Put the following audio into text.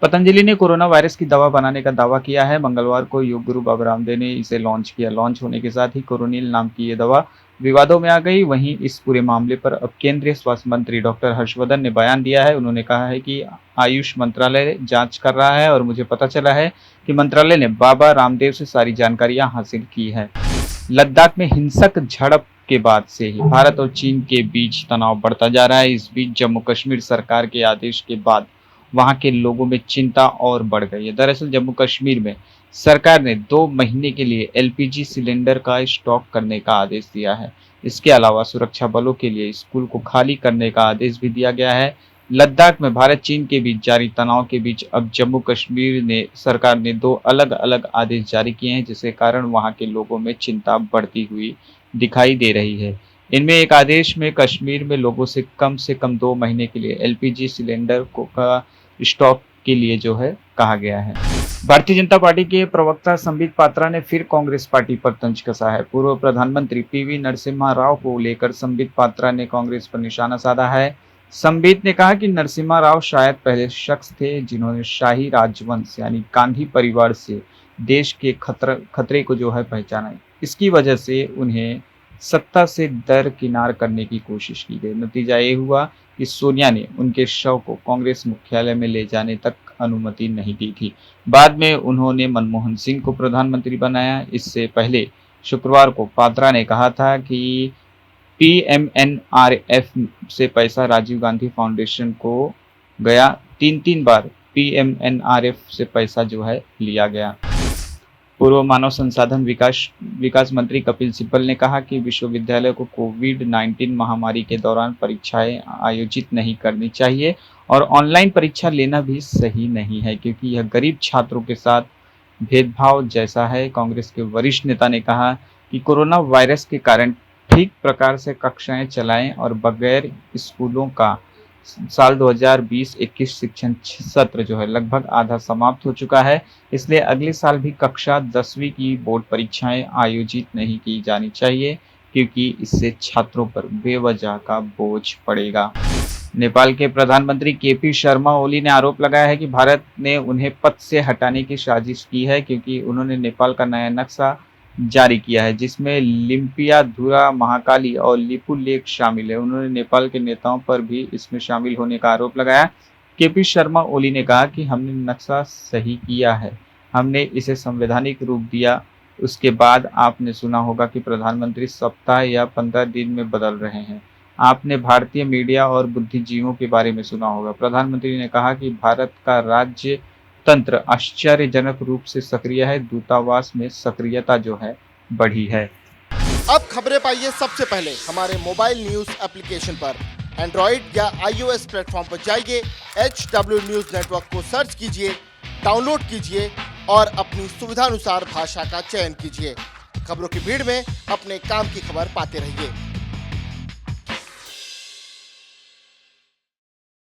पतंजलि ने corona virus की दवा बनाने का दावा किया है। मंगलवार को योग गुरु बाबा रामदेव ने इसे लॉन्च किया। लॉन्च होने के साथ ही कोरोनिल नाम की ये दवा विवादों में आ गई। वहीं इस पूरे मामले पर अब केंद्रीय स्वास्थ्य मंत्री डॉक्टर हर्षवर्धन ने बयान दिया है। उन्होंने कहा है कि आयुष मंत्रालय जांच कर रहा है और मुझे पता चला है कि मंत्रालय ने बाबा रामदेव से सारी जानकारियां हासिल की है। लद्दाख में हिंसक झड़प के बाद से ही भारत और चीन के बीच तनाव बढ़ता जा रहा है। इस बीच जम्मू कश्मीर सरकार के आदेश के बाद वहां के लोगों में चिंता और बढ़ गई है। दरअसल जम्मू कश्मीर में सरकार ने 2 महीने के लिए एलपीजी सिलेंडर का स्टॉक करने का आदेश दिया है। इसके अलावा सुरक्षा बलों के लिए स्कूल को खाली करने का आदेश भी दिया गया है। लद्दाख में भारत चीन के बीच जारी तनाव के बीच अब जम्मू कश्मीर ने सरकार ने 2 अलग अलग आदेश जारी किए हैं, जिसके कारण वहां के लोगों में चिंता बढ़ती हुई दिखाई दे रही है। इनमें एक आदेश में कश्मीर में लोगों से कम 2 महीने के लिए एलपीजी सिलेंडर को का स्टॉक के लिए जो है कहा गया है। भारतीय जनता पार्टी के प्रवक्ता संबित पात्रा ने फिर कांग्रेस पार्टी पर तंज कसा है। पूर्व प्रधानमंत्री पीवी नरसिम्हा राव को लेकर संबित पात्रा ने कांग्रेस पर निशाना साधा है। संबित ने कहा कि नरसिम्हा राव शायद पहले शख्स थे जिन्होंने शाही राजवंश यानी गांधी परिवार से देश के खतरे को जो है पहचाना। इसकी वजह से उन्हें सत्ता से दरकिनार करने की कोशिश की गई। नतीजा ये हुआ कि सोनिया ने उनके शव को कांग्रेस मुख्यालय में ले जाने तक अनुमति नहीं दी थी। बाद में उन्होंने मनमोहन सिंह को प्रधानमंत्री बनाया। इससे पहले शुक्रवार को पात्रा ने कहा था कि पीएमएनआरएफ से पैसा राजीव गांधी फाउंडेशन को गया। 3 बार पीएमएनआरएफ से पैसा जो है लिया गया। पूर्व मानव संसाधन विकास मंत्री कपिल सिब्बल ने कहा कि विश्वविद्यालय को कोविड-19 महामारी के दौरान परीक्षाएं आयोजित नहीं करनी चाहिए और ऑनलाइन परीक्षा लेना भी सही नहीं है, क्योंकि यह गरीब छात्रों के साथ भेदभाव जैसा है। कांग्रेस के वरिष्ठ नेता ने कहा कि कोरोना वायरस के कारण ठीक प्रकार से कक्षाएं चलाएं और बगैर स्कूलों का साल 2020-21 शिक्षण सत्र जो है लगभग आधा समाप्त हो चुका है। इसलिए अगले साल भी कक्षा 10वीं की बोर्ड परीक्षाएं आयोजित नहीं की जानी चाहिए, क्योंकि इससे छात्रों पर बेवजह का बोझ पड़ेगा। नेपाल के प्रधानमंत्री केपी शर्मा ओली ने आरोप लगाया है कि भारत ने उन्हें पद से हटाने की साजिश की है, क्योंकि उन्होंने नेपाल का नया नक्शा जारी किया है जिसमें लिम्पियाधुरा, महाकाली और लिपु लेक शामिल है। उन्होंने नेपाल के नेताओं पर भी इसमें शामिल होने का आरोप लगाया। केपी शर्मा ओली ने कहा कि हमने नक्शा सही किया है, हमने इसे संवैधानिक रूप दिया। उसके बाद आपने सुना होगा कि प्रधानमंत्री सप्ताह या 15 दिन में बदल रहे हैं। आपने भारतीय मीडिया और बुद्धिजीवियों के बारे में सुना होगा। प्रधानमंत्री ने कहा कि भारत का राज्य तंत्र आश्चर्यजनक रूप से सक्रिय है। दूतावास में सक्रियता जो है बढ़ी है। अब खबरें पाइए सबसे पहले हमारे मोबाइल न्यूज एप्लीकेशन पर। एंड्रॉइड या iOS प्लेटफॉर्म पर जाइए, HW न्यूज नेटवर्क को सर्च कीजिए, डाउनलोड कीजिए और अपनी सुविधानुसार भाषा का चयन कीजिए। खबरों की भीड़ में अपने काम की खबर पाते रहिए।